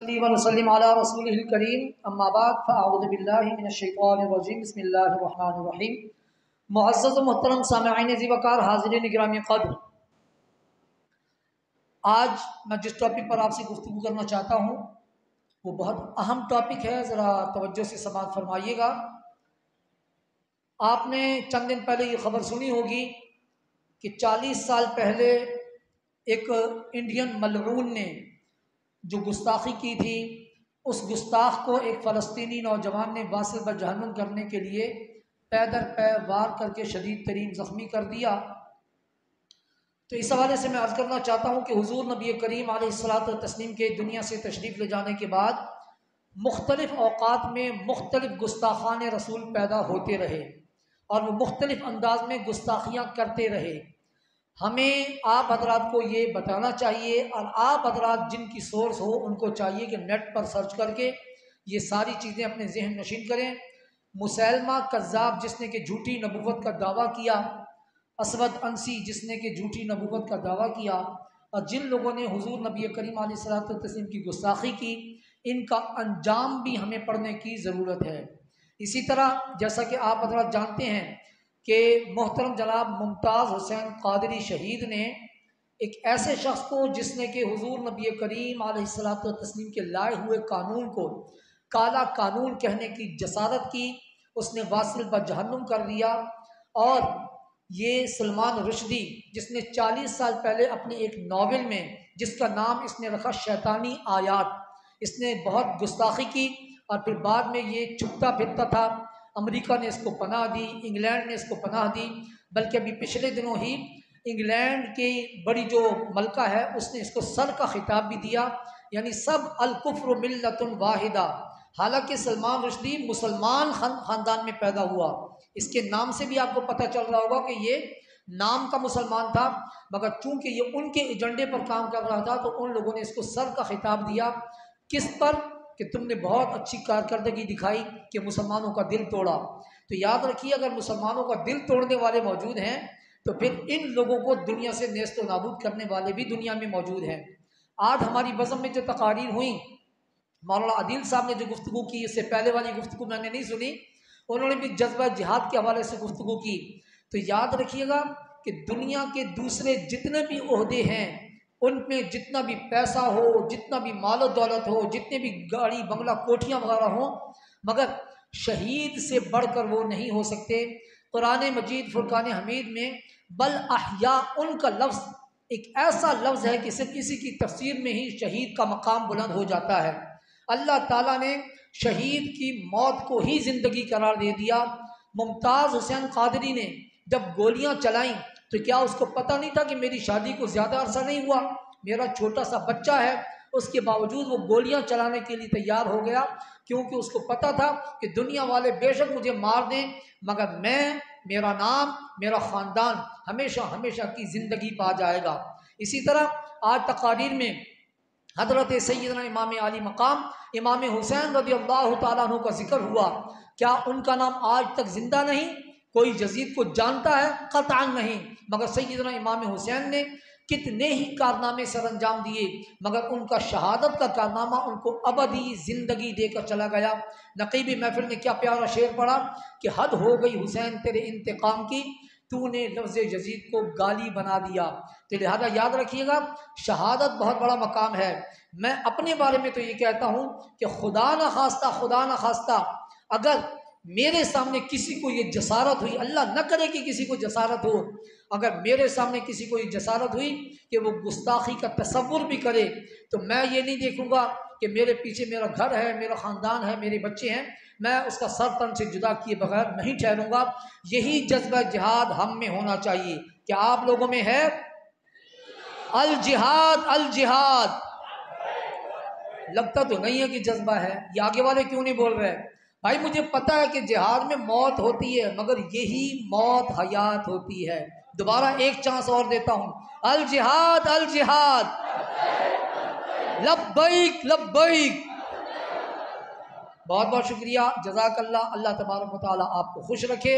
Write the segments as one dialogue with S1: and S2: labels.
S1: वसल्लम अला रसूलिल करीम अम्मा बाद फ़अऊज़ु बिल्लाहि मिनश शैतानिर रजीम बिस्मिल्लाहिर रहमानिर रहीम। मुअज़्ज़ज़ व मुहतरम सामिईन ज़ी-वक़ार हाज़िरीन गिरामी क़द्र, आज मैं जिस टॉपिक पर आपसे गुफ्तगू करना चाहता हूँ वो बहुत अहम टॉपिक है, ज़रा तवज्जो से समाअत फरमाइएगा। आपने चंद दिन पहले ये ख़बर सुनी होगी कि 40 साल पहले एक इंडियन मलऊन ने जो गुस्ताखी की थी, उस गुस्ताख को एक फ़लस्तीनी नौजवान ने वासिल ब जहन्नुम करने के लिए पैदर पै वार करके शदीद तरीन ज़ख्मी कर दिया। तो इस हवाले से मैं अर्ज़ करना चाहता हूँ कि हुज़ूर नबी करीम अलैहिस्सलातु व तस्लीम के दुनिया से तशरीफ़ ले जाने के बाद मुख्तलिफ़ औक़ात में मुख्तलिफ़ गुस्ताखान रसूल पैदा होते रहे और वो मुख्तलिफ़ अंदाज में गुस्ताखियाँ करते रहे। हमें आप हजरात को ये बताना चाहिए और आप हजरात जिनकी सोर्स हो उनको चाहिए कि नेट पर सर्च करके ये सारी चीज़ें अपने जहन नशीन करें। मुसैलमा कज़्ज़ाब जिसने कि झूठी नबूवत का दावा किया, असवद अंसी जिसने कि झूठी नबूवत का दावा किया, और जिन लोगों ने हुज़ूर नबी करीम अलैहिस्सलातु व तस्लीम की गुस्ताखी की, इनका अंजाम भी हमें पढ़ने की ज़रूरत है। इसी तरह जैसा कि आप हजरात जानते हैं कि मोहतरम जनाब मुमताज़ हुसैन क़ादरी शहीद ने एक ऐसे शख्स को जिसने कि हुज़ूर नबी करीम अलैहिस्सलातु व तस्लीम के लाए हुए कानून को काला कानून कहने की जसारत की, उसने वासिल ब जहन्नुम कर दिया। और ये सलमान रुश्दी जिसने 40 साल पहले अपनी एक नावल में जिसका नाम इसने रखा शैतानी आयात, इसने बहुत गुस्ताखी की और फिर बाद में ये छुपता फिरता था। अमेरिका ने इसको पनाह दी, इंग्लैंड ने इसको पनाह दी, बल्कि अभी पिछले दिनों ही इंग्लैंड की बड़ी जो मलका है उसने इसको सर का खिताब भी दिया, यानी सब अल कुफ्र मिल्लतुन वाहिदा। हालांकि सलमान रुश्दी मुसलमान ख़ानदान में पैदा हुआ, इसके नाम से भी आपको पता चल रहा होगा कि ये नाम का मुसलमान था, मगर चूँकि ये उनके एजेंडे पर काम कर रहा था तो उन लोगों ने इसको सर का खिताब दिया। किस पर? कि तुमने बहुत अच्छी कारकर्दगी दिखाई कि मुसलमानों का दिल तोड़ा। तो याद रखिए, अगर मुसलमानों का दिल तोड़ने वाले मौजूद हैं तो फिर इन लोगों को दुनिया से नेस्त व नाबूद करने वाले भी दुनिया में मौजूद हैं। आज हमारी बज़म में जो तकारीर हुई, मौलाना आदिल साहब ने जो गुफ्तगू की, इससे पहले वाली गुफ्तगू मैंने नहीं सुनी, उन्होंने भी जज्बा जिहाद के हवाले से गुफ्तगू की। तो याद रखिएगा कि दुनिया के दूसरे जितने भी ओहदे हैं उनमें जितना भी पैसा हो, जितना भी मालो दौलत हो, जितने भी गाड़ी बंगला कोठियाँ वगैरह हों, मगर शहीद से बढ़कर वो नहीं हो सकते। कुरान मजीद फुरकान हमीद में बल अहया उनका लफ्ज़ एक ऐसा लफ्ज़ है कि सिर्फ किसी की तफसीर में ही शहीद का मकाम बुलंद हो जाता है। अल्लाह ताला ने शहीद की मौत को ही ज़िंदगी करार दे दिया। मुमताज़ हुसैन क़ादरी ने जब गोलियां चलाईं तो क्या उसको पता नहीं था कि मेरी शादी को ज़्यादा अरसा नहीं हुआ, मेरा छोटा सा बच्चा है, उसके बावजूद वो गोलियां चलाने के लिए तैयार हो गया, क्योंकि उसको पता था कि दुनिया वाले बेशक मुझे मार दें मगर मैं, मेरा नाम, मेरा ख़ानदान हमेशा हमेशा की ज़िंदगी पा जाएगा। इसी तरह आज तकारीर में हज़रत सैयदना इमाम आली मकाम इमाम हुसैन रज़ियल्लाहु ताला अन्हु का जिक्र हुआ। क्या उनका नाम आज तक ज़िंदा नहीं? कोई यज़ीद को जानता है? क़तअन नहीं। मगर सैयदना इमाम हुसैन ने कितने ही कारनामे सर अंजाम दिए, मगर उनका शहादत का कारनामा उनको अबदी ज़िंदगी देकर चला गया। नक़ीबी महफिल ने क्या प्यारा शेर पढ़ा कि हद हो गई हुसैन तेरे इंतकाम की, तूने लफ्ज़ यज़ीद को गाली बना दिया। तो लिहाजा याद रखिएगा, शहादत बहुत बड़ा मकाम है। मैं अपने बारे में तो ये कहता हूँ कि खुदा न खास्ता अगर मेरे सामने किसी को ये जसारत हुई, अल्लाह न करे कि किसी को जसारत हो, अगर मेरे सामने किसी को ये जसारत हुई कि वो गुस्ताखी का तसव्वुर भी करे, तो मैं ये नहीं देखूँगा कि मेरे पीछे मेरा घर है, मेरा ख़ानदान है, मेरे बच्चे हैं, मैं उसका सर तन से जुदा किए बगैर नहीं ठहरूँगा। यही जज्बा जिहाद हम में होना चाहिए। क्या आप लोगों में है? अल जिहाद अल जिहाद। लगता तो नहीं है कि जज्बा है। ये आगे वाले क्यों नहीं बोल रहे? भाई मुझे पता है कि जिहाद में मौत होती है, मगर यही मौत हयात होती है। दोबारा एक चांस और देता हूँ, अल जिहाद अल जिहाद, लब्बैक लब्बैक। बहुत बहुत शुक्रिया, जज़ाकल्लाह। अल्लाह तबारक व तआला आपको खुश रखे,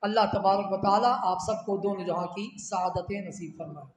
S1: अल्लाह तबारक व तआला आप सबको दोनों जहाँ की सआदतें नसीब फरमाए।